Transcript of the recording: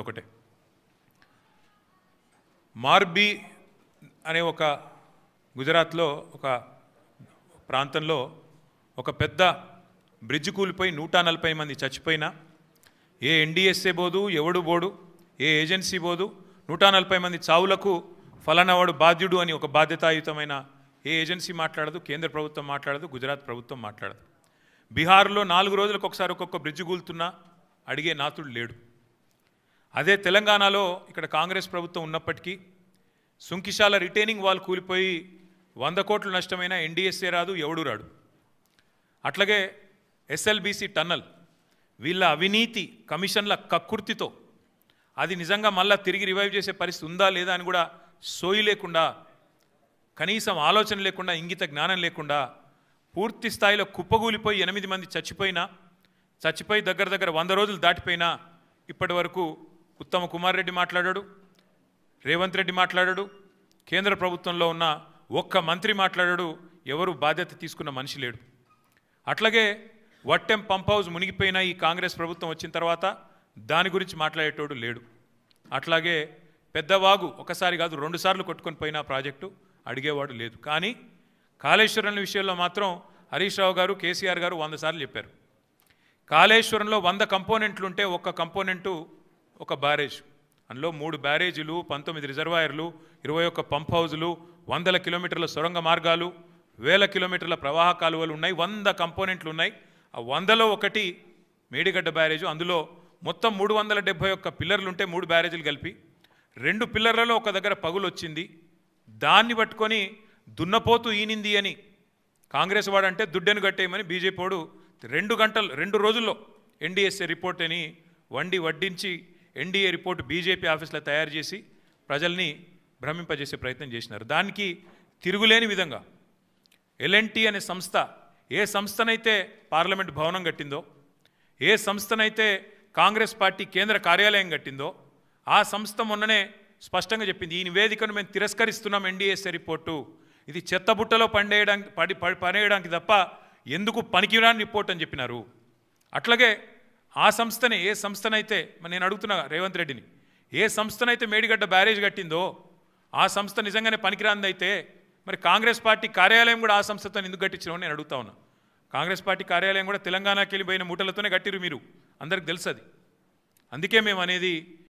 ఒకటే మార్బీ అనే ఒక గుజరాత్లో ఒక ప్రాంతంలో ఒక పెద్ద బ్రిడ్జ్ కూలిపోయి 140 మంది చచ్చిపోయినా ఏ ఎన్డీఎస్ఏ బోదు ఎవడు బోడు ఏ ఏజెన్సీ బోదు 140 మంది చావులకు ఫలానావాడు బాధ్యుడు అని ఒక బాధ్యతాయుతమైన ఏ ఏజెన్సీ మాట్లాడదు, కేంద్ర ప్రభుత్వం మాట్లాడదు, గుజరాత్ ప్రభుత్వం మాట్లాడదు. బీహార్లో 4 రోజులకు ఒకసారి ఒక్కొక్క బ్రిడ్జ్ కూలుతున్నా అడిగే నాతుడు లేడు. అదే తెలంగాణలో ఇక్కడ కాంగ్రెస్ ప్రభుత్వం ఉన్నప్పటికీ సుంకిశాల రిటైనింగ్ వాల్ కూలిపోయి 100 కోట్లు నష్టమైన ఎన్డీఎస్ఏ రాదు, ఎవడు రాడు. అట్లాగే ఎస్ఎల్బీసీ టన్నల్ వీళ్ళ అవినీతి కమిషన్ల కక్కుర్తితో అది నిజంగా మళ్ళా తిరిగి రివైవ్ చేసే పరిస్థితి ఉందా లేదా అని కూడా సోయి లేకుండా, కనీసం ఆలోచన లేకుండా, ఇంగిత జ్ఞానం లేకుండా పూర్తి స్థాయిలో కుప్పగూలిపోయి 8 మంది చచ్చిపోయి దగ్గర 100 రోజులు దాటిపోయినా ఇప్పటి వరకు ఉత్తమ కుమార్ రెడ్డి మాట్లాడాడు, రేవంత్ రెడ్డి మాట్లాడాడు, కేంద్ర ప్రభుత్వంలో ఉన్న ఒక్క మంత్రి మాట్లాడాడు, ఎవరు బాధ్యత తీసుకున్న మనిషి లేడు. అట్లాగే వట్టెం పంప్ హౌస్ మునిగిపోయిన ఈ కాంగ్రెస్ ప్రభుత్వం వచ్చిన తర్వాత దాని గురించి మాట్లాడేటోడు లేడు. అట్లాగే పెద్దవాగు ఒకసారి కాదు 2 సార్లు కొట్టుకొని పోయిన ప్రాజెక్టు అడిగేవాడు లేదు. కానీ కాళేశ్వరం విషయంలో మాత్రం హరీష్ రావు గారు, కేసీఆర్ గారు 100 సార్లు చెప్పారు. కాళేశ్వరంలో 100 కంపోనెంట్లు ఉంటే ఒక్క కంపోనెంటు ఒక బ్యారేజ్, అందులో 3 బ్యారేజీలు, 19 రిజర్వాయర్లు, 21 పంప్ హౌజులు, 100 కిలోమీటర్ల సొరంగ మార్గాలు, 1000 కిలోమీటర్ల ప్రవాహ కాలువలు ఉన్నాయి, 100 కంపోనెంట్లు ఉన్నాయి. ఆ 100లో ఒకటి మేడిగడ్డ బ్యారేజు. అందులో మొత్తం 371 పిల్లర్లు ఉంటే 3 బ్యారేజీలు కలిపి 2 పిల్లర్లలో ఒక దగ్గర పగులు వచ్చింది. దాన్ని పట్టుకొని దున్నపోతూ ఈనింది అని కాంగ్రెస్ వాడంటే దుడ్డెను కట్టేయమని బీజేపీ వాడు 2 రోజుల్లో ఎన్డీఎస్ఏ రిపోర్ట్ అని వడ్డించి ఎన్డీఏ రిపోర్టు బీజేపీ ఆఫీస్లో తయారు చేసి ప్రజల్ని భ్రమింపజేసే ప్రయత్నం చేసినారు. దానికి తిరుగులేని విధంగా ఎల్ఎన్టీ అనే సంస్థ ఏ సంస్థనైతే పార్లమెంట్ భవనం కట్టిందో, ఏ సంస్థనైతే కాంగ్రెస్ పార్టీ కేంద్ర కార్యాలయం కట్టిందో ఆ సంస్థ మొన్ననే స్పష్టంగా చెప్పింది, ఈ నివేదికను మేము తిరస్కరిస్తున్నాం, ఎన్డీఎస్ఏ రిపోర్టు ఇది చెత్తబుట్టలో పడేయడానికి తప్ప ఎందుకు పనికిరాని రిపోర్ట్ అని చెప్పినారు. అట్లాగే ఆ సంస్థనే ఏ సంస్థనైతే నేను అడుగుతున్నా రేవంత్ రెడ్డిని, ఏ సంస్థనైతే మేడిగడ్డ బ్యారేజ్ కట్టిందో ఆ సంస్థ నిజంగానే పనికిరాందైతే మరి కాంగ్రెస్ పార్టీ కార్యాలయం కూడా ఆ సంస్థతో ఎందుకు కట్టించినామని నేను అడుగుతా ఉన్నా. కాంగ్రెస్ పార్టీ కార్యాలయం కూడా తెలంగాణకి వెళ్ళిపోయిన మూటలతోనే కట్టిరు, మీరు అందరికి తెలుసు అది. అందుకే మేము అనేది